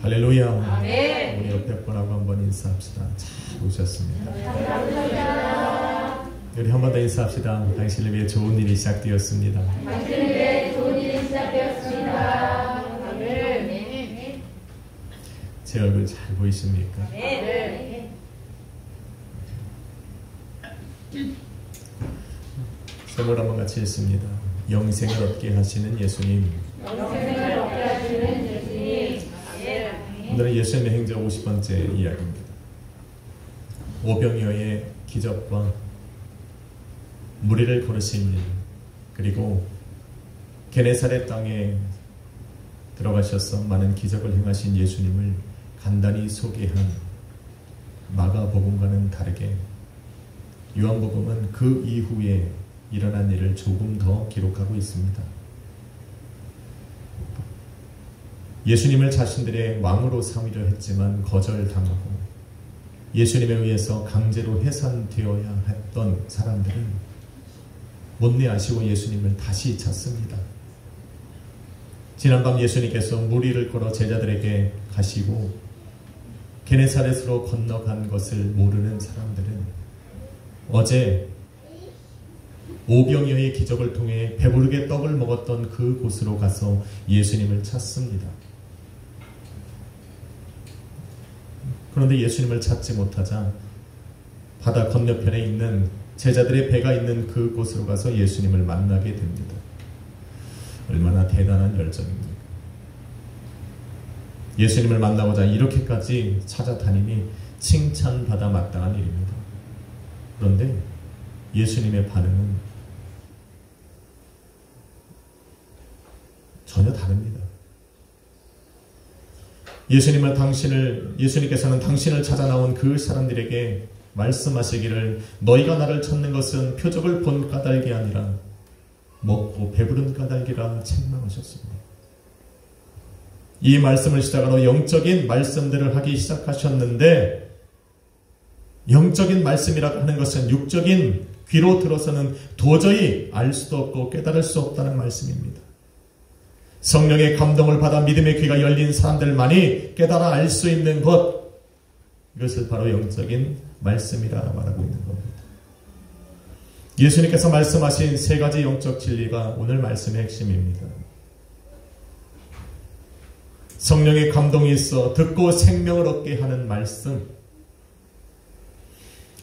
할렐루야. 아멘. 우리 옆에 분하고 한번 인사합시다. 잘 오셨습니다. 감사합니다. 우리 한 번 더 인사합시다. 당신을 위해 좋은 일이 시작되었습니다. 당신을 위해 좋은 일이 시작되었습니다. 아멘. 제 얼굴 잘 보이십니까? 네. 제목 한번 같이 읽습니다. 영생을 얻게 하시는 예수님. 영생을 얻게 하시는 예수님. 오늘은 예수님의 행적 50번째 이야기입니다. 오병이어의 기적과 무리를 거르신 일, 그리고 게네사렛 땅에 들어가셔서 많은 기적을 행하신 예수님을 간단히 소개한 마가복음과는 다르게 요한복음은 그 이후에 일어난 일을 조금 더 기록하고 있습니다. 예수님을 자신들의 왕으로 삼으려 했지만 거절당하고 예수님에 의해서 강제로 해산되어야 했던 사람들은 못내 아쉬워 예수님을 다시 찾습니다. 지난밤 예수님께서 무리를 걸어 제자들에게 가시고 게네사렛으로 건너간 것을 모르는 사람들은 어제 오병이어의 기적을 통해 배부르게 떡을 먹었던 그 곳으로 가서 예수님을 찾습니다. 그런데 예수님을 찾지 못하자 바다 건너편에 있는 제자들의 배가 있는 그곳으로 가서 예수님을 만나게 됩니다. 얼마나 대단한 열정입니까? 예수님을 만나고자 이렇게까지 찾아다니니 칭찬받아 마땅한 일입니다. 그런데 예수님의 반응은 전혀 다릅니다. 예수님께서는 당신을 찾아 나온 그 사람들에게 말씀하시기를 너희가 나를 찾는 것은 표적을 본 까닭이 아니라 먹고 배부른 까닭이라 책망하셨습니다. 이 말씀을 시작으로 영적인 말씀들을 하기 시작하셨는데 영적인 말씀이라고 하는 것은 육적인 귀로 들어서는 도저히 알 수도 없고 깨달을 수 없다는 말씀입니다. 성령의 감동을 받아 믿음의 귀가 열린 사람들만이 깨달아 알 수 있는 것, 이것을 바로 영적인 말씀이라 말하고 있는 겁니다. 예수님께서 말씀하신 세 가지 영적 진리가 오늘 말씀의 핵심입니다. 성령의 감동이 있어 듣고 생명을 얻게 하는 말씀,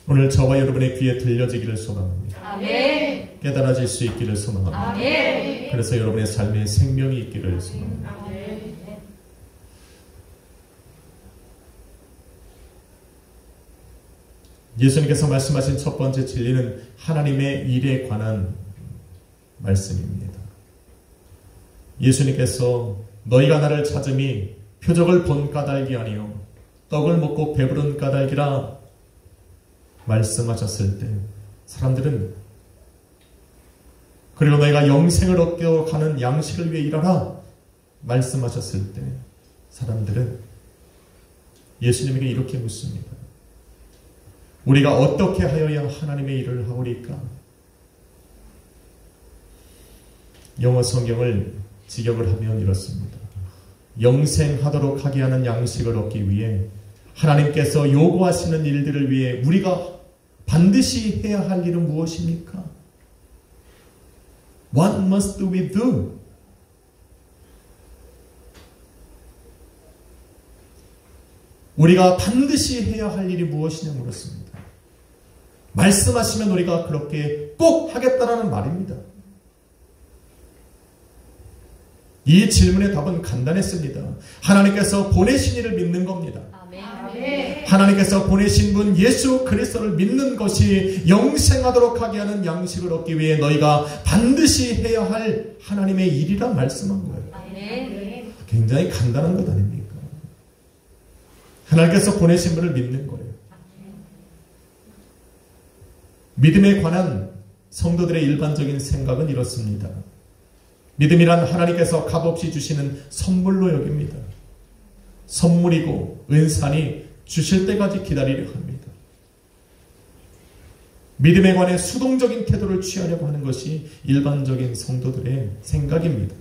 오늘 저와 여러분의 귀에 들려지기를 소망합니다. 아멘. 깨달아질 수 있기를 소망합니다. 아멘. 그래서 여러분의 삶에 생명이 있기를 소망합니다. 아멘. 예수님께서 말씀하신 첫 번째 진리는 하나님의 일에 관한 말씀입니다. 예수님께서 너희가 나를 찾음이 표적을 본 까닭이 아니요 떡을 먹고 배부른 까닭이라 말씀하셨을 때 사람들은 그리고 너희가 영생을 얻게 가는 양식을 위해 일하라 말씀하셨을 때 사람들은 예수님에게 이렇게 묻습니다. 우리가 어떻게 하여야 하나님의 일을 하오리까? 영어 성경을 직역을 하면 이렇습니다. 영생하도록 하게 하는 양식을 얻기 위해 하나님께서 요구하시는 일들을 위해 우리가 반드시 해야 할 일은 무엇입니까? What must we do? 우리가 반드시 해야 할 일이 무엇이냐 물었습니다. 말씀하시면 우리가 그렇게 꼭 하겠다라는 말입니다. 이 질문의 답은 간단했습니다. 하나님께서 보내신 이를 믿는 겁니다. 아멘. 하나님께서 보내신 분 예수 그리스도를 믿는 것이 영생하도록 하게 하는 양식을 얻기 위해 너희가 반드시 해야 할 하나님의 일이라 말씀한 거예요. 아멘. 굉장히 간단한 것 아닙니까? 하나님께서 보내신 분을 믿는 거예요. 믿음에 관한 성도들의 일반적인 생각은 이렇습니다. 믿음이란 하나님께서 값없이 주시는 선물로 여깁니다. 선물이고 은사니 주실 때까지 기다리려 합니다. 믿음에 관해 수동적인 태도를 취하려고 하는 것이 일반적인 성도들의 생각입니다.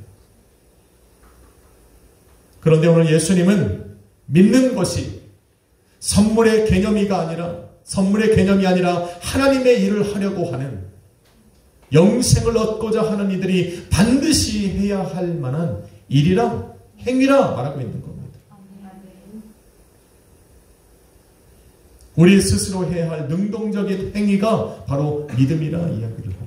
그런데 오늘 예수님은 믿는 것이 선물의 개념이 아니라 하나님의 일을 하려고 하는, 영생을 얻고자 하는 이들이 반드시 해야 할 만한 일이라, 행위라 말하고 있는 겁니다. 우리 스스로 해야 할 능동적인 행위가 바로 믿음이라 이야기를 합니다.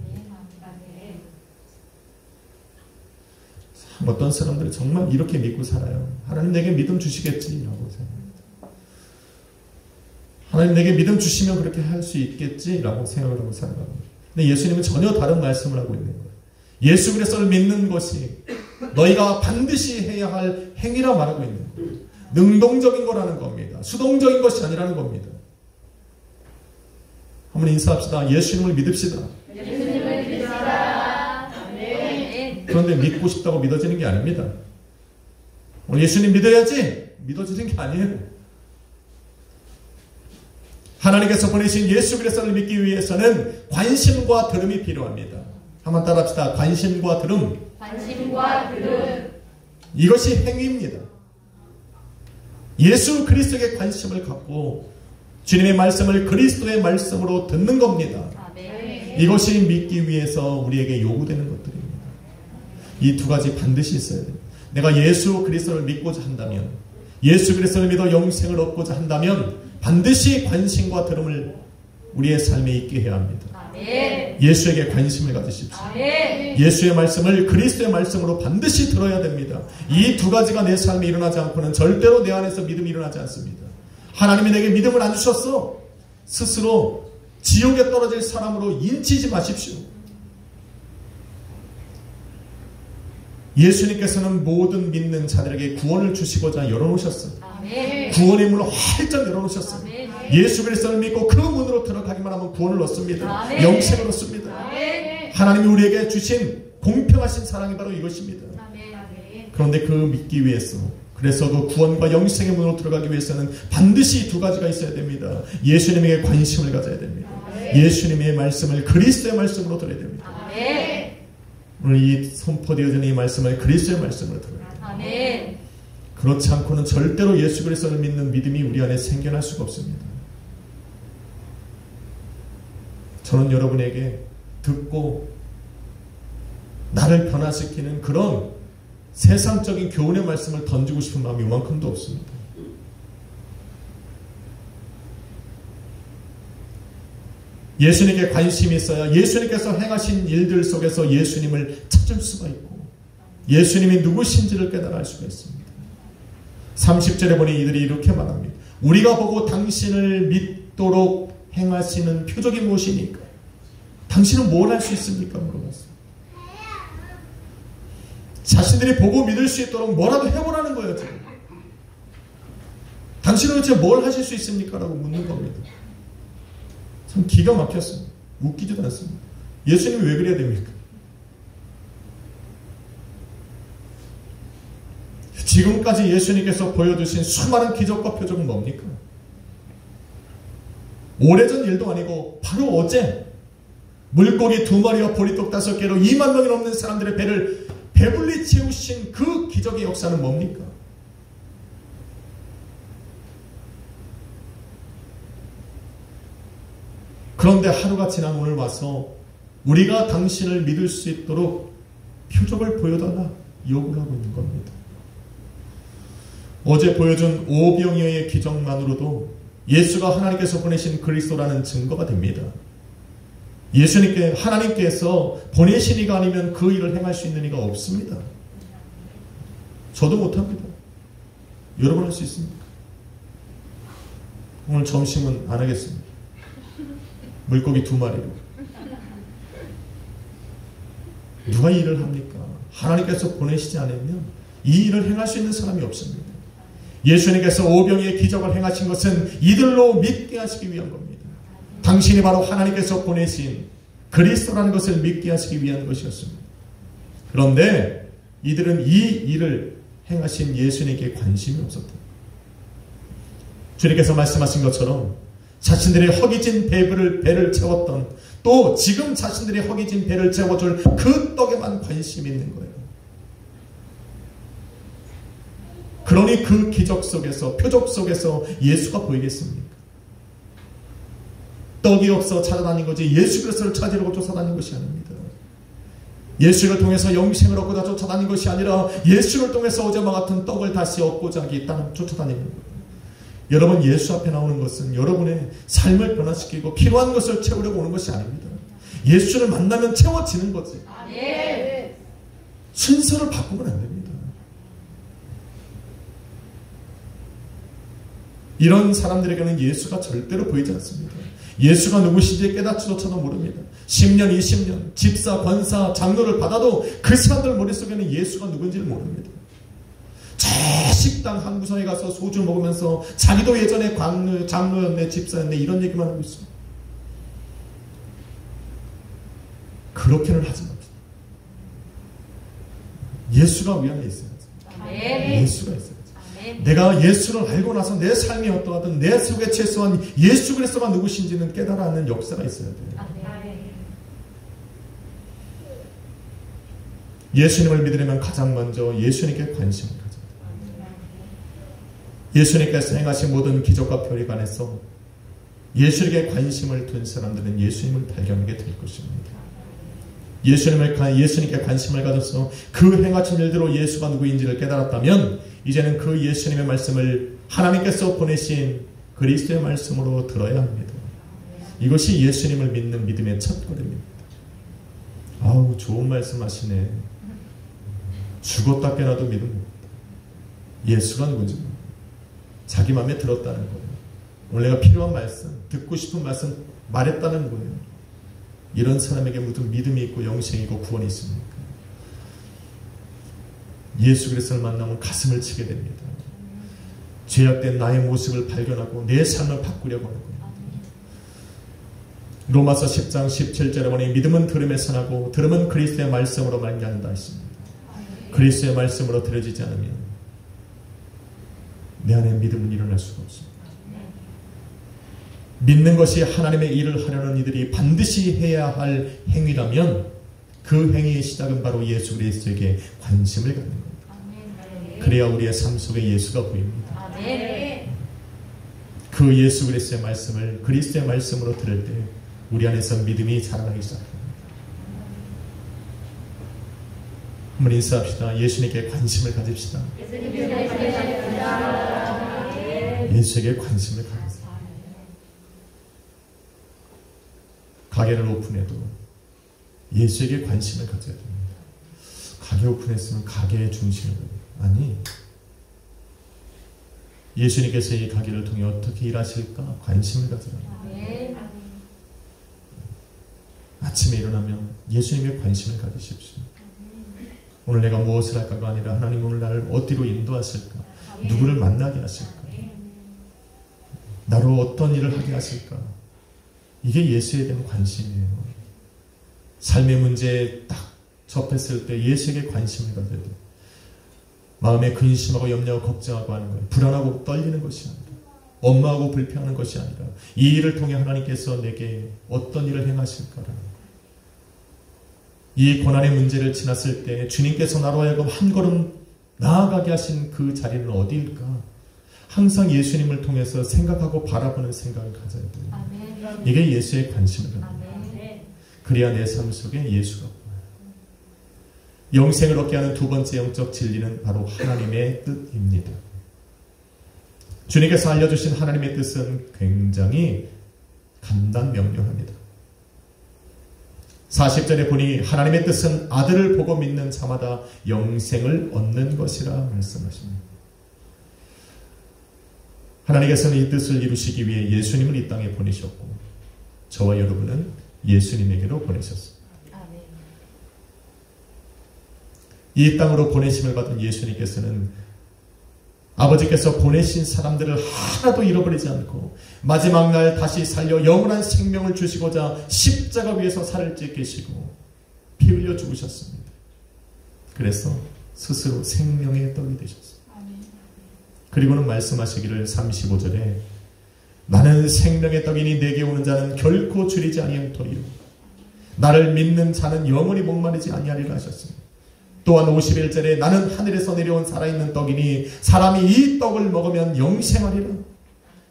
어떤 사람들은 정말 이렇게 믿고 살아요. 하나님 내게 믿음 주시겠지라고 생각합니다. 하나님 내게 믿음 주시면 그렇게 할 수 있겠지라고 생각을 하고 살아갑니다. 근데 예수님은 전혀 다른 말씀을 하고 있는 거예요. 예수 그리스도를 믿는 것이 너희가 반드시 해야 할 행위라 말하고 있는 거예요. 능동적인 거라는 겁니다. 수동적인 것이 아니라는 겁니다. 한번 인사합시다. 예수님을 믿읍시다. 예수님을 믿읍시다. 아멘. 그런데 믿고 싶다고 믿어지는 게 아닙니다. 예수님 믿어야지 믿어지는 게 아니에요. 하나님께서 보내신 예수 그리스도를 믿기 위해서는 관심과 들음이 필요합니다. 한번 따라합시다. 관심과 들음. 관심과 들음. 이것이 행위입니다. 예수 그리스도에게 관심을 갖고 주님의 말씀을 그리스도의 말씀으로 듣는 겁니다. 아멘. 이것이 믿기 위해서 우리에게 요구되는 것들입니다. 이 두 가지 반드시 있어야 됩니다. 내가 예수 그리스도를 믿고자 한다면, 예수 그리스도를 믿어 영생을 얻고자 한다면 반드시 관심과 들음을 우리의 삶에 있게 해야 합니다. 아멘. 예수에게 관심을 가지십시오. 아멘. 예수의 말씀을 그리스도의 말씀으로 반드시 들어야 됩니다. 이 두 가지가 내 삶에 일어나지 않고는 절대로 내 안에서 믿음이 일어나지 않습니다. 하나님이 내게 믿음을 안 주셨어. 스스로 지옥에 떨어질 사람으로 인치지 마십시오. 예수님께서는 모든 믿는 자들에게 구원을 주시고자 열어놓으셨어요. 아멘. 구원의 문을 활짝 열어놓으셨어요. 아멘. 예수 그리스도를 믿고 그 문으로 들어가기만 하면 구원을 얻습니다. 아멘. 영생을 얻습니다. 아멘. 하나님이 우리에게 주신 공평하신 사랑이 바로 이것입니다. 아멘. 그런데 그 믿기 위해서, 그래서 그 구원과 영생의 문으로 들어가기 위해서는 반드시 두 가지가 있어야 됩니다. 예수님에게 관심을 가져야 됩니다. 예수님의 말씀을 그리스도의 말씀으로 들어야 됩니다. 아멘. 오늘 이 선포되어지는 이 말씀을 그리스도의 말씀으로 들어야 됩니다. 아멘. 그렇지 않고는 절대로 예수 그리스도를 믿는 믿음이 우리 안에 생겨날 수가 없습니다. 저는 여러분에게 듣고 나를 변화시키는 그런 세상적인 교훈의 말씀을 던지고 싶은 마음이 이만큼도 없습니다. 예수님께 관심이 있어야 예수님께서 행하신 일들 속에서 예수님을 찾을 수가 있고 예수님이 누구신지를 깨달을 수가 있습니다. 30절에 보니 이들이 이렇게 말합니다. 우리가 보고 당신을 믿도록 행하시는 표적이 무엇입니까? 당신은 뭘 할 수 있습니까? 물어봤습니다. 자신들이 보고 믿을 수 있도록 뭐라도 해보라는 거예요. 지금. 당신은 도대체 뭘 하실 수 있습니까? 라고 묻는 겁니다. 참 기가 막혔습니다. 웃기지도 않습니다. 예수님이 왜 그래야 됩니까? 지금까지 예수님께서 보여주신 수많은 기적과 표적은 뭡니까? 오래전 일도 아니고 바로 어제 물고기 2마리와 보리떡 5개로 2만 명이 넘는 사람들의 배를 배불리 채우신 그 기적의 역사는 뭡니까? 그런데 하루가 지난 오늘 와서 우리가 당신을 믿을 수 있도록 표적을 보여달라 요구를 하고 있는 겁니다. 어제 보여준 오병이어의 기적만으로도 예수가 하나님께서 보내신 그리스도라는 증거가 됩니다. 하나님께서 보내신 이가 아니면 그 일을 행할 수 있는 이가 없습니다. 저도 못합니다. 여러분 할 수 있습니까? 오늘 점심은 안 하겠습니다. 물고기 2마리로. 누가 이 일을 합니까? 하나님께서 보내시지 않으면 이 일을 행할 수 있는 사람이 없습니다. 예수님께서 오병이의 기적을 행하신 것은 이들로 믿게 하시기 위한 겁니다. 당신이 바로 하나님께서 보내신 그리스도라는 것을 믿게 하시기 위한 것이었습니다. 그런데 이들은 이 일을 행하신 예수님께 관심이 없었다. 주님께서 말씀하신 것처럼 자신들의 허기진 배를 채웠던, 또 지금 자신들의 허기진 배를 채워줄 그 떡에만 관심이 있는 거예요. 그러니 그 기적 속에서, 표적 속에서 예수가 보이겠습니까? 떡이 없어 찾아다닌 거지 예수 그리스도를 찾으려고 쫓아다닌 것이 아닙니다. 예수를 통해서 영생을 얻고자 쫓아다닌 것이 아니라 예수를 통해서 어제와 같은 떡을 다시 얻고자 하기 땅을 쫓아다니는 거예요. 여러분, 예수 앞에 나오는 것은 여러분의 삶을 변화시키고 필요한 것을 채우려고 오는 것이 아닙니다. 예수를 만나면 채워지는 거지. 순서를 바꾸면 안 됩니다. 이런 사람들에게는 예수가 절대로 보이지 않습니다. 예수가 누구신지 깨닫지조차도 모릅니다. 10년, 20년 집사, 권사, 장로를 받아도 그 사람들 머릿속에는 예수가 누군지를 모릅니다. 저 식당 한 구석에 가서 소주 먹으면서 자기도 예전에 장로였네, 집사였네 이런 얘기만 하고 있습니다. 그렇게는 하지 맙시다. 예수가 우리 안에 있어야지. 예수가 있어야지. 내가 예수를 알고 나서 내 삶이 어떠하든 내 속에 최소한 예수 그리스도가 누구신지는 깨달아 하는 역사가 있어야 돼요. 예수님을 믿으려면 가장 먼저 예수님께 관심을 가져야 돼요. 예수님께서 행하신 모든 기적과 별의관에서 예수님께 관심을 둔 사람들은 예수님을 발견하게 될 것입니다. 예수님께 관심을 가져서 그 행하신 일대로 예수가 누구인지를 깨달았다면 이제는 그 예수님의 말씀을 하나님께서 보내신 그리스도의 말씀으로 들어야 합니다. 이것이 예수님을 믿는 믿음의 첫 걸음입니다. 아우, 좋은 말씀 하시네. 죽었다 깨나도 믿음 못. 예수가 누군지 자기 마음에 들었다는 거예요. 오늘 내가 필요한 말씀, 듣고 싶은 말씀 말했다는 거예요. 이런 사람에게 무슨 믿음이 있고 영생이 있고 구원이 있습니까? 예수 그리스도를 만나면 가슴을 치게 됩니다. 죄악된 나의 모습을 발견하고 내 삶을 바꾸려고 하는 거예요. 로마서 10장 17절에 보니 믿음은 들음에서 나고 들음은 그리스도의 말씀으로 말미암는다 했습니다. 그리스도의 말씀으로 들어지지 않으면 내 안에 믿음은 일어날 수가 없습니다. 믿는 것이 하나님의 일을 하려는 이들이 반드시 해야 할 행위라면 그 행위의 시작은 바로 예수 그리스도에게 관심을 갖는 겁니다. 그래야 우리의 삶 속에 예수가 보입니다. 그 예수 그리스도의 말씀을 그리스도의 말씀으로 들을 때 우리 안에서 믿음이 자라나기 시작합니다. 한번 인사합시다. 예수님께 관심을 가집시다. 예수에게 관심을 가집시다. 가게를 오픈해도 예수에게 관심을 가져야 됩니다. 가게 오픈했으면 가게의 중심을, 아니, 예수님께서 이 가게를 통해 어떻게 일하실까 관심을 가져라. 아침에 일어나면 예수님의 관심을 가지십시오. 오늘 내가 무엇을 할까가 아니라 하나님 오늘 나를 어디로 인도하실까, 누구를 만나게 하실까, 나로 어떤 일을 하게 하실까. 이게 예수에 대한 관심이에요. 삶의 문제에 딱 접했을 때 예수에게 관심을 가져야 돼요. 마음에 근심하고 염려하고 걱정하고 하는 거예요. 불안하고 떨리는 것이 아니라, 엄마하고 불평하는 것이 아니라 이 일을 통해 하나님께서 내게 어떤 일을 행하실까라는 거예요. 이 고난의 문제를 지났을 때 주님께서 나로 하여금 한 걸음 나아가게 하신 그 자리는 어디일까? 항상 예수님을 통해서 생각하고 바라보는 생각을 가져야 돼요. 이게 예수의 관심을 갖는 거예요. 그래야 내 삶 속에 예수가 보여요. 영생을 얻게 하는 두 번째 영적 진리는 바로 하나님의 뜻입니다. 주님께서 알려주신 하나님의 뜻은 굉장히 간단명료합니다. 40절에 보니 하나님의 뜻은 아들을 보고 믿는 자마다 영생을 얻는 것이라 말씀하십니다. 하나님께서는 이 뜻을 이루시기 위해 예수님을 이 땅에 보내셨고 저와 여러분은 예수님에게로 보내셨습니다. 이 땅으로 보내심을 받은 예수님께서는 아버지께서 보내신 사람들을 하나도 잃어버리지 않고 마지막 날 다시 살려 영원한 생명을 주시고자 십자가 위에서 살을 찢기시고 피 흘려 죽으셨습니다. 그래서 스스로 생명의 떡이 되셨습니다. 그리고는 말씀하시기를 35절에 나는 생명의 떡이니 내게 오는 자는 결코 줄이지 아니할 터이요 나를 믿는 자는 영원히 목마르지 아니하리라 하셨습니다. 또한 51절에 나는 하늘에서 내려온 살아있는 떡이니 사람이 이 떡을 먹으면 영생하리라.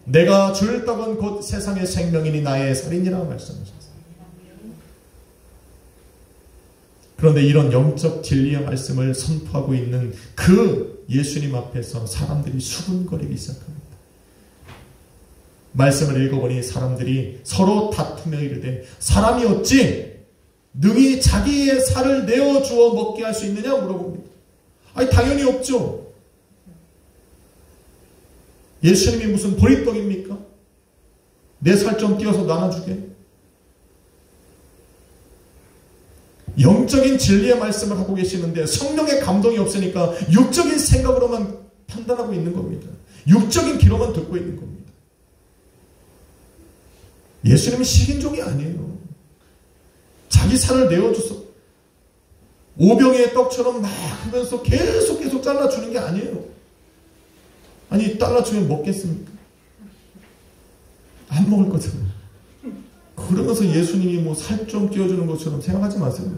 내가 줄 떡은 곧 세상의 생명이니 나의 살이니라 말씀하셨어요. 그런데 이런 영적 진리의 말씀을 선포하고 있는 그 예수님 앞에서 사람들이 수군거리기 시작합니다. 말씀을 읽어보니 사람들이 서로 다투며 이르되 사람이 어찌 능히 자기의 살을 내어주어 먹게 할 수 있느냐 물어봅니다. 아니 당연히 없죠. 예수님이 무슨 보리떡입니까? 내 살 좀 띄어서 나눠주게. 영적인 진리의 말씀을 하고 계시는데 성령의 감동이 없으니까 육적인 생각으로만 판단하고 있는 겁니다. 육적인 귀로만 듣고 있는 겁니다. 예수님은 식인종이 아니에요. 자기 살을 내어줘서 오병이의 떡처럼 막 하면서 계속 잘라주는 게 아니에요. 아니 잘라주면 먹겠습니까? 안 먹을 거잖아요. 그러면서 예수님이 뭐 살 좀 띄워주는 것처럼 생각하지 마세요.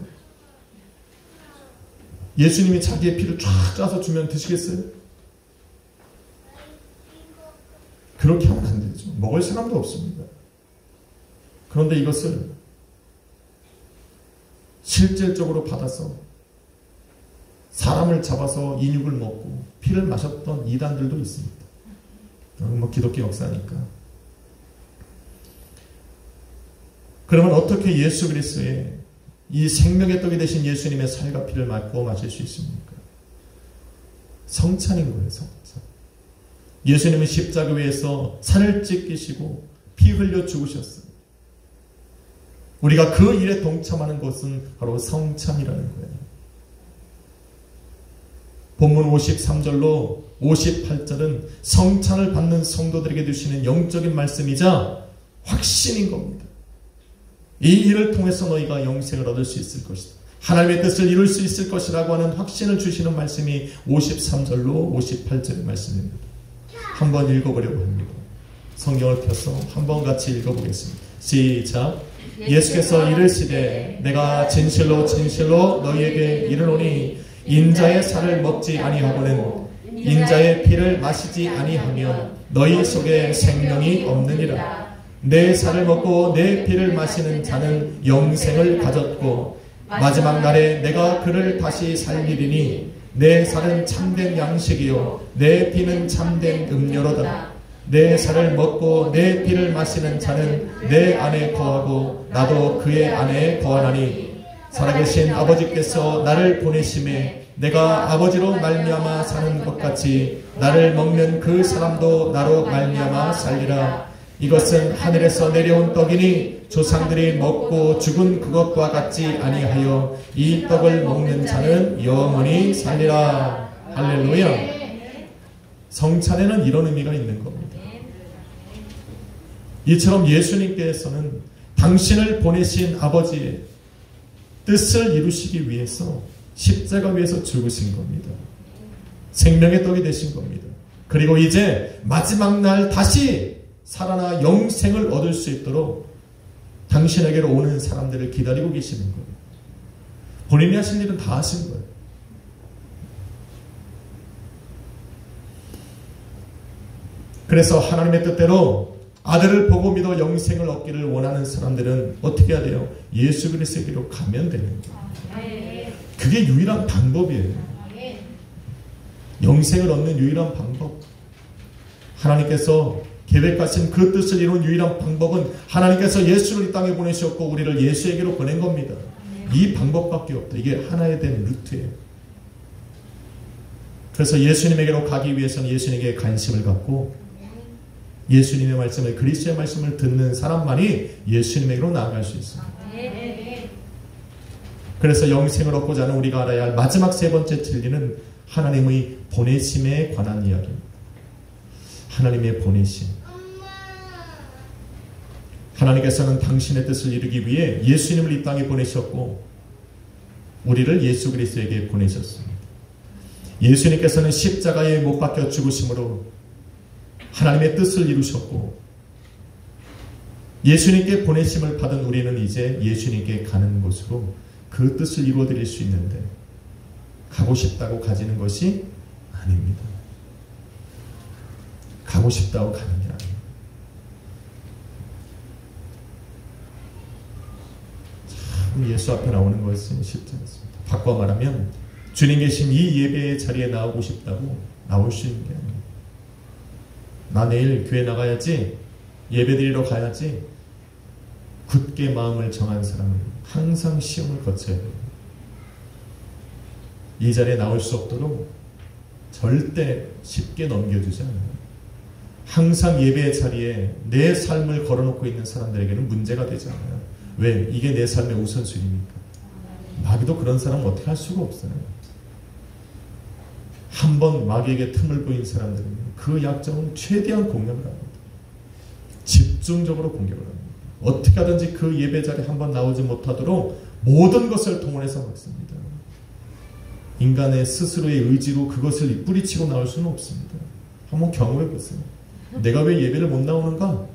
예수님이 자기의 피를 쫙 짜서 주면 드시겠어요? 그렇게 하면 안 되죠. 먹을 사람도 없습니다. 그런데 이것을 실질적으로 받아서 사람을 잡아서 인육을 먹고 피를 마셨던 이단들도 있습니다. 뭐 기독교 역사니까. 그러면 어떻게 예수 그리스도의 이 생명의 떡이 되신 예수님의 살과 피를 맞고 마실 수 있습니까? 성찬인 거예요. 성찬. 예수님은 십자가 위에서 살을 찢기시고 피 흘려 죽으셨어요. 우리가 그 일에 동참하는 것은 바로 성찬이라는 거예요. 본문 53절로 58절은 성찬을 받는 성도들에게 주시는 영적인 말씀이자 확신인 겁니다. 이 일을 통해서 너희가 영생을 얻을 수 있을 것이다. 하나님의 뜻을 이룰 수 있을 것이라고 하는 확신을 주시는 말씀이 53절로 58절의 말씀입니다. 한번 읽어보려고 합니다. 성경을 펴서 한번 같이 읽어보겠습니다. 시작. 예수께서 이르시되 내가 진실로 진실로 너희에게 이르노니 인자의 살을 먹지 아니하고는 인자의 피를 마시지 아니하면 너희 속에 생명이 없느니라. 내 살을 먹고 내 피를 마시는 자는 영생을 가졌고 마지막 날에 내가 그를 다시 살리리니 내 살은 참된 양식이요 내 피는 참된 음료로다. 내 살을 먹고 내 피를 마시는 자는 내 안에 거하고 나도 그의 안에 거하나니 살아계신 아버지께서 나를 보내심에 내가 아버지로 말미암아 사는 것 같이 나를 먹는 그 사람도 나로 말미암아 살리라. 이것은 하늘에서 내려온 떡이니 조상들이 먹고 죽은 그것과 같지 아니하여 이 떡을 먹는 자는 영원히 살리라. 할렐루야. 성찬에는 이런 의미가 있는 겁니다. 이처럼 예수님께서는 당신을 보내신 아버지의 뜻을 이루시기 위해서 십자가 위에서 죽으신 겁니다. 생명의 떡이 되신 겁니다. 그리고 이제 마지막 날 다시 살아나 영생을 얻을 수 있도록 당신에게로 오는 사람들을 기다리고 계시는 거예요. 본인이 하신 일은 다 하신 거예요. 그래서 하나님의 뜻대로 아들을 보고 믿어 영생을 얻기를 원하는 사람들은 어떻게 해야 돼요? 예수 그리스도에게로 가면 되는 거예요. 그게 유일한 방법이에요. 영생을 얻는 유일한 방법. 하나님께서 계획하신 그 뜻을 이룬 유일한 방법은 하나님께서 예수를 이 땅에 보내셨고 우리를 예수에게로 보낸 겁니다. 이 방법밖에 없다. 이게 하나에 대한 루트예요. 그래서 예수님에게로 가기 위해서는 예수님에게 관심을 갖고 예수님의 말씀을, 그리스도의 말씀을 듣는 사람만이 예수님에게로 나아갈 수 있습니다. 그래서 영생을 얻고자 하는 우리가 알아야 할 마지막 세 번째 진리는 하나님의 보내심에 관한 이야기입니다. 하나님의 보내심. 하나님께서는 당신의 뜻을 이루기 위해 예수님을 이 땅에 보내셨고 우리를 예수 그리스도에게 보내셨습니다. 예수님께서는 십자가에 못 박혀 죽으심으로 하나님의 뜻을 이루셨고 예수님께 보내심을 받은 우리는 이제 예수님께 가는 곳으로 그 뜻을 이루어드릴 수 있는데 가고 싶다고 가지는 것이 아닙니다. 가고 싶다고 가는 게 아닙니다. 참 예수 앞에 나오는 것은 쉽지 않습니다. 바꿔 말하면 주님 계신 이 예배의 자리에 나오고 싶다고 나올 수 있는 게 아닙니다. 나 내일 교회 나가야지, 예배드리러 가야지, 굳게 마음을 정한 사람은 항상 시험을 거쳐야 됩니다. 이 자리에 나올 수 없도록 절대 쉽게 넘겨주지 않아요. 항상 예배의 자리에 내 삶을 걸어놓고 있는 사람들에게는 문제가 되지 않아요. 왜? 이게 내 삶의 우선순위니까. 마귀도 그런 사람은 어떻게 할 수가 없어요. 한번 마귀에게 틈을 보인 사람들은 그 약점은 최대한 공격을 합니다. 집중적으로 공격을 합니다. 어떻게 하든지 그 예배 자리에 한번 나오지 못하도록 모든 것을 동원해서 막습니다. 인간의 스스로의 의지로 그것을 뿌리치고 나올 수는 없습니다. 한번 경험해 보세요. 내가 왜 예배를 못 나오는가?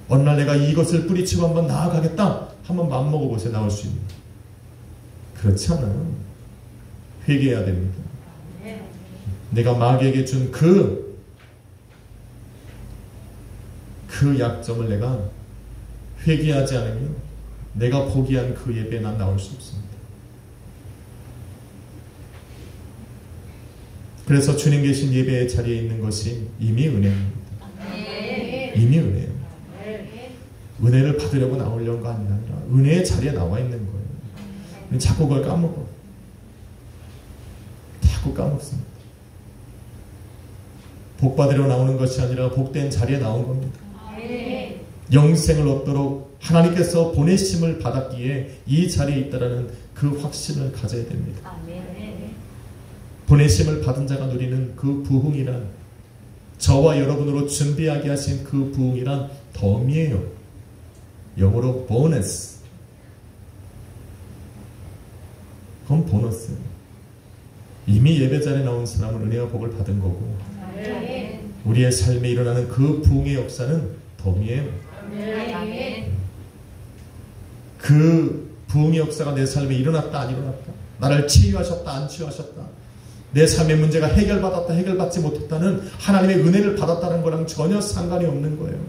어느 날 내가 이것을 뿌리치고 한번 나아가겠다. 한번 마음먹어 보세요. 나올 수 있는. 그렇지 않아요. 회개해야 됩니다. 내가 마귀에게 준 그 약점을 내가 회개하지 않으면 내가 포기한 그 예배에 난 나올 수 없습니다. 그래서 주님 계신 예배의 자리에 있는 것이 이미 은혜입니다. 이미 은혜예요. 은혜를 받으려고 나오려는 거 아니라 은혜의 자리에 나와 있는 거예요. 자꾸 그걸 까먹어. 자꾸 까먹습니다. 복 받으려 나오는 것이 아니라 복된 자리에 나온 겁니다. 영생을 얻도록 하나님께서 보내심을 받았기에 이 자리에 있다라는 그 확신을 가져야 됩니다. 보내심을 받은 자가 누리는 그 부흥이란, 저와 여러분으로 준비하게 하신 그 부흥이란 덤이에요. 영어로 보너스. 그건 보너스예요. 이미 예배 자리에 나온 사람은 은혜와 복을 받은 거고, 우리의 삶에 일어나는 그 부흥의 역사는 덤이에요. 그 부흥의 역사가 내 삶에 일어났다 안 일어났다, 나를 치유하셨다 안 치유하셨다, 내 삶의 문제가 해결받았다 해결받지 못했다는 하나님의 은혜를 받았다는 거랑 전혀 상관이 없는 거예요.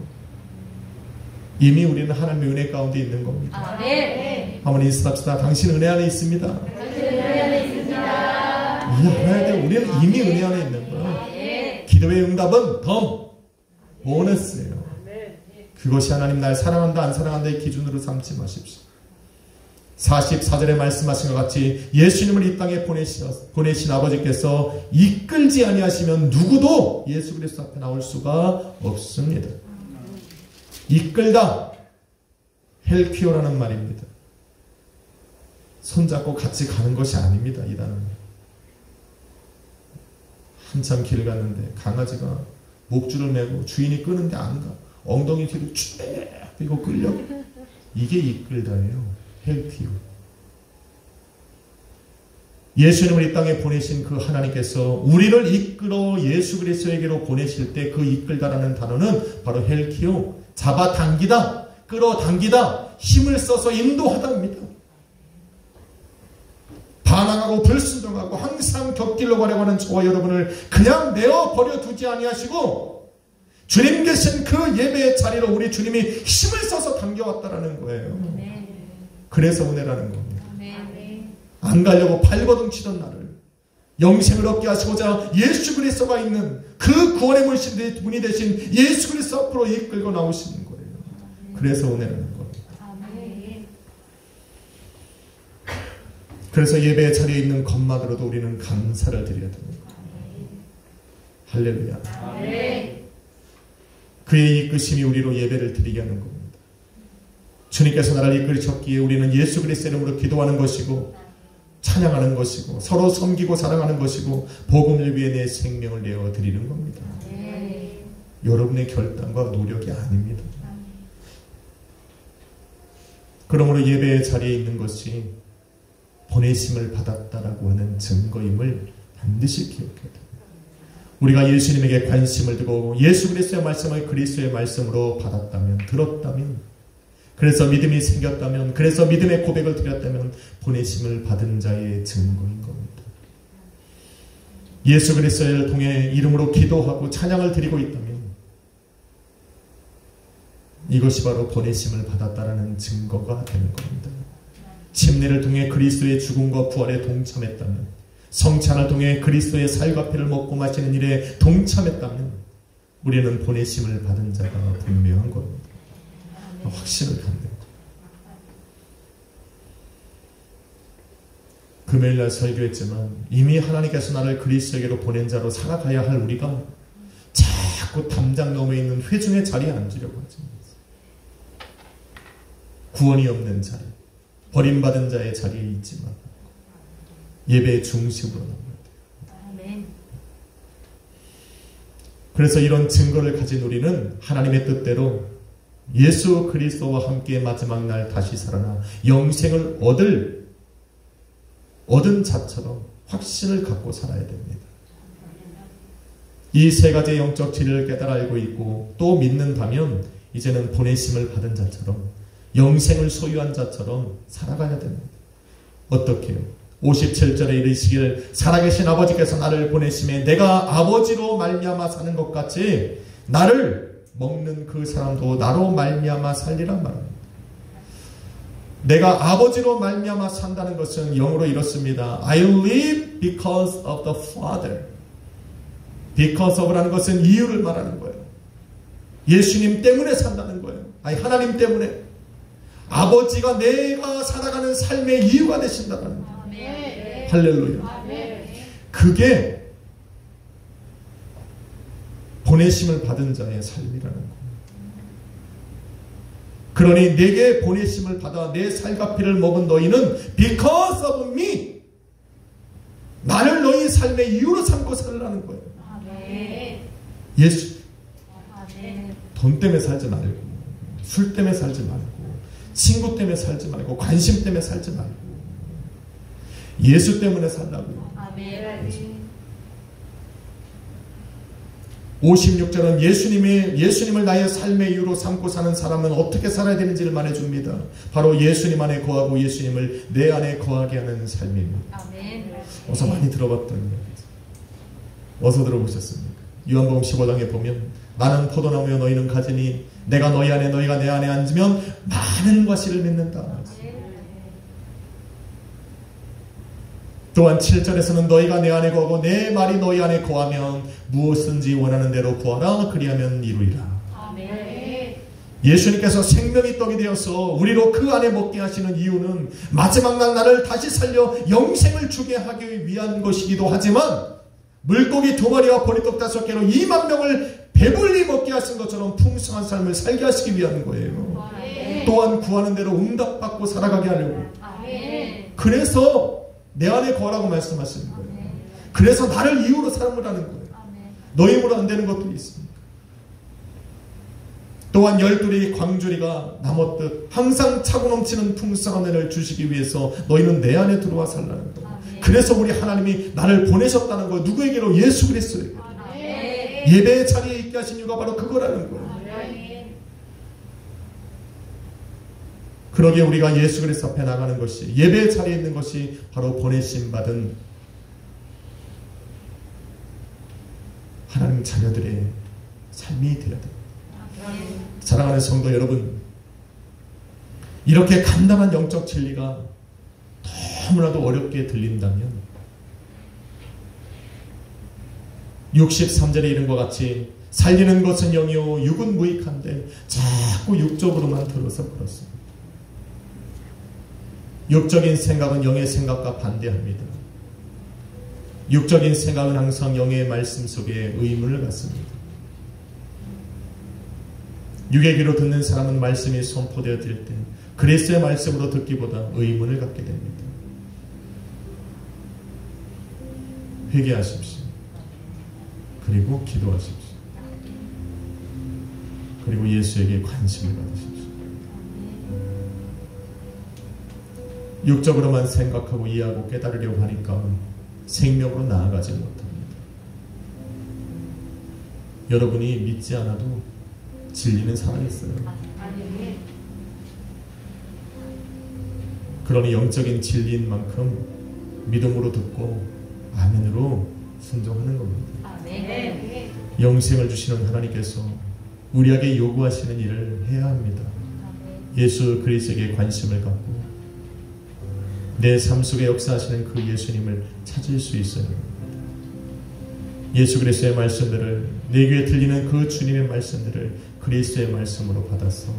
이미 우리는 하나님의 은혜 가운데 있는 겁니다. 한번 인사합시다. 당신 은혜 안에 있습니다. 이해해야 돼. 우리는 이미 은혜 안에 있는 거예요. 기도의 응답은 덤, 보너스예요. 그것이 하나님 날 사랑한다 안 사랑한다의 기준으로 삼지 마십시오. 44절에 말씀하신 것 같이 예수님을 이 땅에 보내신 아버지께서 이끌지 아니하시면 누구도 예수 그리스도 앞에 나올 수가 없습니다. 이끌다, 헬퀴오라는 말입니다. 손잡고 같이 가는 것이 아닙니다. 이 단어는. 한참 길 갔는데 강아지가 목줄을 메고 주인이 끄는데 안 가. 엉덩이 뒤로 쭉 이거 끌려. 이게 이끌다예요. 헬퀴오. 예수님을 이 땅에 보내신 그 하나님께서 우리를 이끌어 예수 그리스도에게로 보내실 때 그 이끌다라는 단어는 바로 헬퀴오, 잡아당기다, 끌어당기다, 힘을 써서 인도하다입니다. 반항하고 불순종하고 항상 곁길로 가려고 하는 저와 여러분을 그냥 내어버려 두지 아니하시고 주님 계신 그 예배의 자리로 우리 주님이 힘을 써서 당겨왔다라는 거예요. 그래서 은혜라는 겁니다. 안 가려고 발버둥 치던 나를 영생을 얻게 하시고자 예수 그리스도가 있는 그 구원의 문이 되신 예수 그리스도 앞으로 이끌고 나오시는 거예요. 그래서 은혜라는 겁니다. 그래서 예배의 자리에 있는 것만으로도 우리는 감사를 드려야 됩니다. 할렐루야. 그의 이끄심이 우리로 예배를 드리게 하는 겁니다. 주님께서 나를 이끌으셨기에 우리는 예수 그리스도의 이름으로 기도하는 것이고 찬양하는 것이고 서로 섬기고 사랑하는 것이고 복음을 위해 내 생명을 내어드리는 겁니다. 여러분의 결단과 노력이 아닙니다. 그러므로 예배의 자리에 있는 것이 보내심을 받았다라고 하는 증거임을 반드시 기억해야 됩니다. 우리가 예수님에게 관심을 두고 예수 그리스도의 말씀을 그리스도의 말씀으로 받았다면, 들었다면 그래서 믿음이 생겼다면, 그래서 믿음의 고백을 드렸다면 보내심을 받은 자의 증거인 겁니다. 예수 그리스도를 통해 이름으로 기도하고 찬양을 드리고 있다면 이것이 바로 보내심을 받았다라는 증거가 되는 겁니다. 침례를 통해 그리스도의 죽음과 부활에 동참했다면, 성찬을 통해 그리스도의 살과 피를 먹고 마시는 일에 동참했다면 우리는 보내심을 받은 자가 분명한 겁니다. 확신을 갖는 겁니다. 금요일날 설교했지만 이미 하나님께서 나를 그리스도에게로 보낸 자로 살아가야 할 우리가 자꾸 담장 너머에 있는 회중의 자리에 앉으려고 하지. 구원이 없는 자리, 버림받은 자의 자리에 있지만 예배의 중심으로 나옵니다. 그래서 이런 증거를 가진 우리는 하나님의 뜻대로 예수 그리스도와 함께 마지막 날 다시 살아나 영생을 얻은 자처럼 확신을 갖고 살아야 됩니다. 이 세 가지의 영적 진리를 깨달아 알고 있고 또 믿는다면 이제는 보내심을 받은 자처럼 영생을 소유한 자처럼 살아가야 됩니다. 어떻게요? 57절에 이르시기를 살아계신 아버지께서 나를 보내심에 내가 아버지로 말미암아 사는 것 같이 나를 먹는 그 사람도 나로 말미암아 살리란 말입니다. 내가 아버지로 말미암아 산다는 것은 영어로 이렇습니다. I live because of the Father. Because of라는 것은 이유를 말하는 거예요. 예수님 때문에 산다는 거예요. 아니 하나님 때문에. 아버지가 내가 살아가는 삶의 이유가 되신다는 거예요. 할렐루야. 그게 보내심을 받은 자의 삶이라는 거예요. 그러니 내게 보내심을 받아 내 살과 피를 먹은 너희는 because of me, 나를 너희 삶의 이유로 삼고 살라는 거예요. 예수, 돈 때문에 살지 말고, 술 때문에 살지 말고, 친구 때문에 살지 말고, 관심 때문에 살지 말고, 예수 때문에 살라고요. 56절은 예수님을 나의 삶의 이유로 삼고 사는 사람은 어떻게 살아야 되는지를 말해줍니다. 바로 예수님 안에 거하고 예수님을 내 안에 거하게 하는 삶입니다. 어서 많이 들어봤던 얘기죠. 어서 들어보셨습니까? 요한복음 15장에 보면 나는 포도나무여 너희는 가지니 내가 너희 안에 너희가 내 안에 앉으면 많은 과실을 맺는다. 또한 7절에서는 너희가 내 안에 거하고 내 말이 너희 안에 거하면 무엇든지 원하는 대로 구하라 그리하면 이루리라. 아멘. 예수님께서 생명의 떡이 되어서 우리로 그 안에 먹게 하시는 이유는 마지막 날 나를 다시 살려 영생을 주게 하기 위한 것이기도 하지만 물고기 2마리와 보리떡 5개로 2만 명을 배불리 먹게 하신 것처럼 풍성한 삶을 살게 하시기 위한 거예요. 아멘. 또한 구하는 대로 응답받고 살아가게 하려고. 아멘. 그래서 내 안에 거하라고 말씀하시는 거예요. 아멘. 그래서 나를 이유로 살아보라는 거예요. 아멘. 너희 힘으로 안 되는 것들이 있습니다. 또한 12리 광주리가 나눴듯 항상 차고 넘치는 풍성한 은혜를 주시기 위해서 너희는 내 안에 들어와 살라는 거예요. 아멘. 그래서 우리 하나님이 나를 보내셨다는 거예요. 누구에게로? 예수 그리스도에게. 아멘. 예배의 자리에 있게 하신 이유가 바로 그거라는 거예요. 아멘. 그러기에 우리가 예수 그리스도 앞에 나가는 것이, 예배의 자리에 있는 것이 바로 보내심 받은 하나님 자녀들의 삶이 되어야 됩니다. 사랑하는 성도 여러분, 이렇게 간단한 영적 진리가 너무나도 어렵게 들린다면 63절에 이른 것 같이 살리는 것은 영이요 육은 무익한데 자꾸 육적으로만 들어서 그렇습니다. 육적인 생각은 영의 생각과 반대합니다. 육적인 생각은 항상 영의 말씀 속에 의문을 갖습니다. 육의 귀로 듣는 사람은 말씀이 선포되어질 때 그리스도의 말씀으로 듣기보다 의문을 갖게 됩니다. 회개하십시오. 그리고 기도하십시오. 그리고 예수에게 관심을 가지십시오. 육적으로만 생각하고 이해하고 깨달으려고 하니까 생명으로 나아가지 못합니다. 여러분이 믿지 않아도 진리는 살아있어요. 그러니 영적인 진리인 만큼 믿음으로 듣고 아멘으로 순종하는 겁니다. 아멘. 영생을 주시는 하나님께서 우리에게 요구하시는 일을 해야 합니다. 예수 그리스도에게 관심을 갖고 내 삶 속에 역사하시는 그 예수님을 찾을 수 있어야 합니다. 예수 그리스도의 말씀들을, 내 귀에 들리는 그 주님의 말씀들을 그리스도의 말씀으로 받아서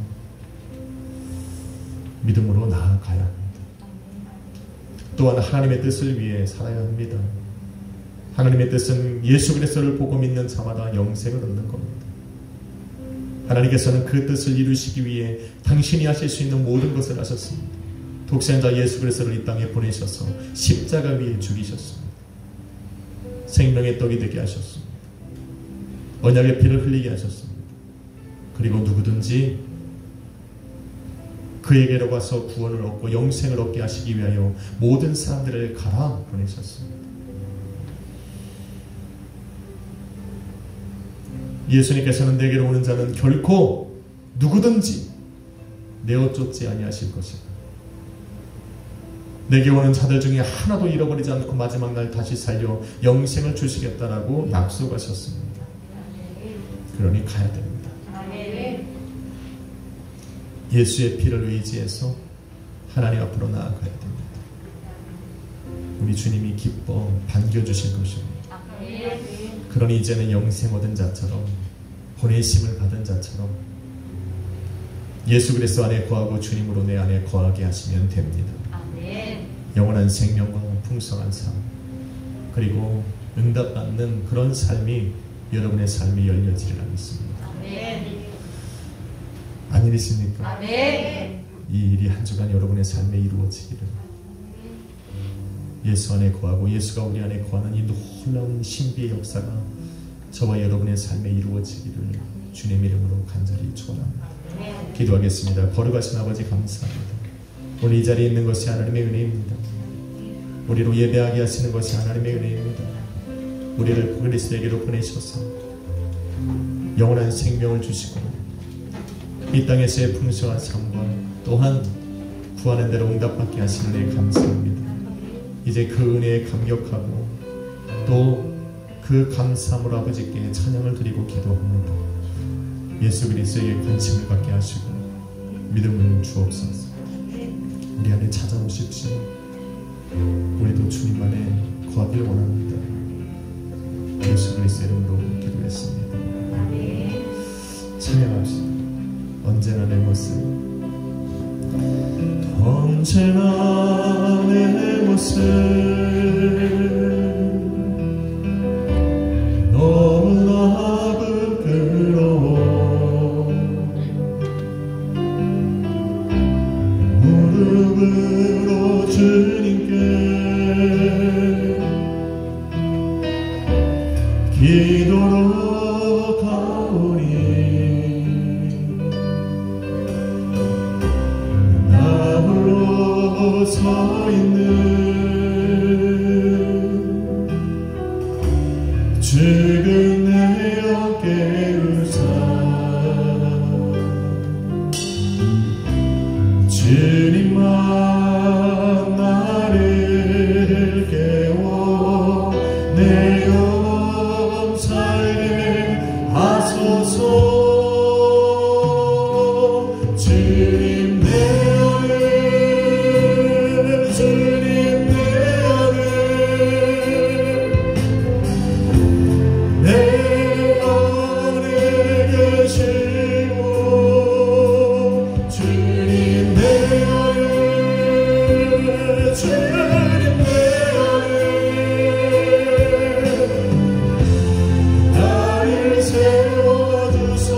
믿음으로 나아가야 합니다. 또한 하나님의 뜻을 위해 살아야 합니다. 하나님의 뜻은 예수 그리스도를 보고 믿는 자마다 영생을 얻는 겁니다. 하나님께서는 그 뜻을 이루시기 위해 당신이 하실 수 있는 모든 것을 하셨습니다. 독생자 예수 그리스도를 이 땅에 보내셔서 십자가 위에 죽이셨습니다. 생명의 떡이 되게 하셨습니다. 언약의 피를 흘리게 하셨습니다. 그리고 누구든지 그에게로 가서 구원을 얻고 영생을 얻게 하시기 위하여 모든 사람들을 갈아 보내셨습니다. 예수님께서는 내게로 오는 자는 결코 누구든지 내어 쫓지 아니하실 것이다. 내게 오는 자들 중에 하나도 잃어버리지 않고 마지막 날 다시 살려 영생을 주시겠다라고 약속하셨습니다. 그러니 가야 됩니다. 예수의 피를 의지해서 하나님 앞으로 나아가야 됩니다. 우리 주님이 기뻐 반겨주실 것입니다. 그러니 이제는 영생 얻은 자처럼, 보내심을 받은 자처럼 예수 그리스도 안에 거하고 주님으로 내 안에 거하게 하시면 됩니다. 영원한 생명과 풍성한 삶, 그리고 응답받는 그런 삶이 여러분의 삶이 열려지리라 믿습니다. 안 이르십니까? 이 일이 한 주간 여러분의 삶에 이루어지기를, 예수 안에 거하고 예수가 우리 안에 거하는 이 놀라운 신비의 역사가 저와 여러분의 삶에 이루어지기를 주님 이름으로 간절히 축원합니다. 기도하겠습니다. 거룩하신 아버지 감사합니다. 오늘 이 자리에 있는 것이 하나님의 은혜입니다. 우리로 예배하게 하시는 것이 하나님의 은혜입니다. 우리를 그리스도에게로 보내셔서 영원한 생명을 주시고 이 땅에서의 풍성한 삶과 또한 구하는 대로 응답받게 하시는 은혜에 감사합니다. 이제 그 은혜에 감격하고 또 그 감사함으로 아버지께 찬양을 드리고 기도합니다. 예수 그리스도에게 관심을 갖게 하시고 믿음을 주옵소서. 우리 안에 찾아오십시오. 우리도 주님 안에 거하길 원합니다. 예수 그리스도 이름으로 기도했습니다. 찬양합시다. 언제나 내 모습, 언제나 내 모습 너무나 부끄러워 무릎으로 주님께 기도로 가오니 나 홀로 서 있는 지금 내 어깨 의사 주님만 나를 깨워 내 영혼 살게 하소서. 주님 내 안에, 주님 내 안에, 내 안에 계시고 주님 내 안에, 주님 내 안에 나를 세워주소서.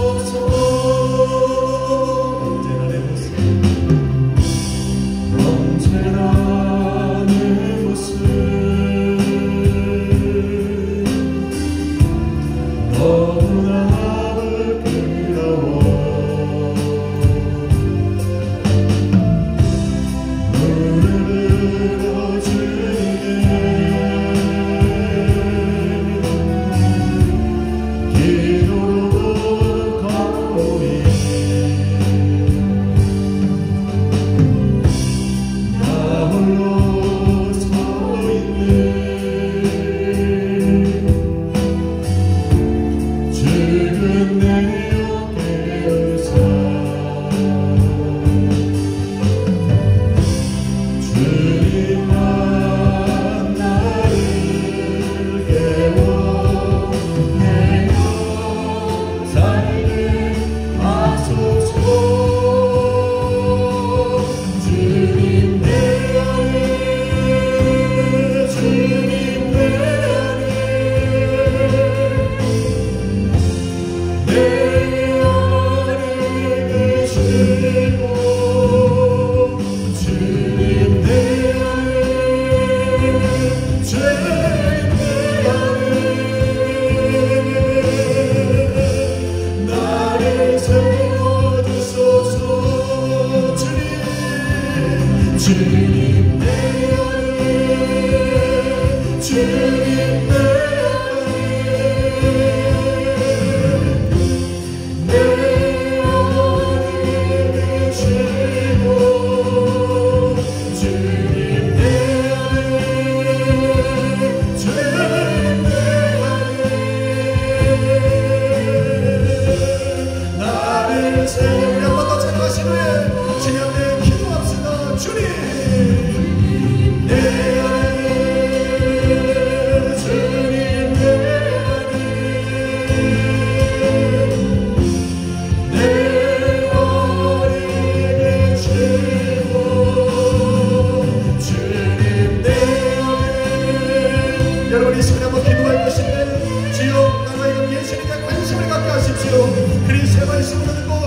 말씀을 듣고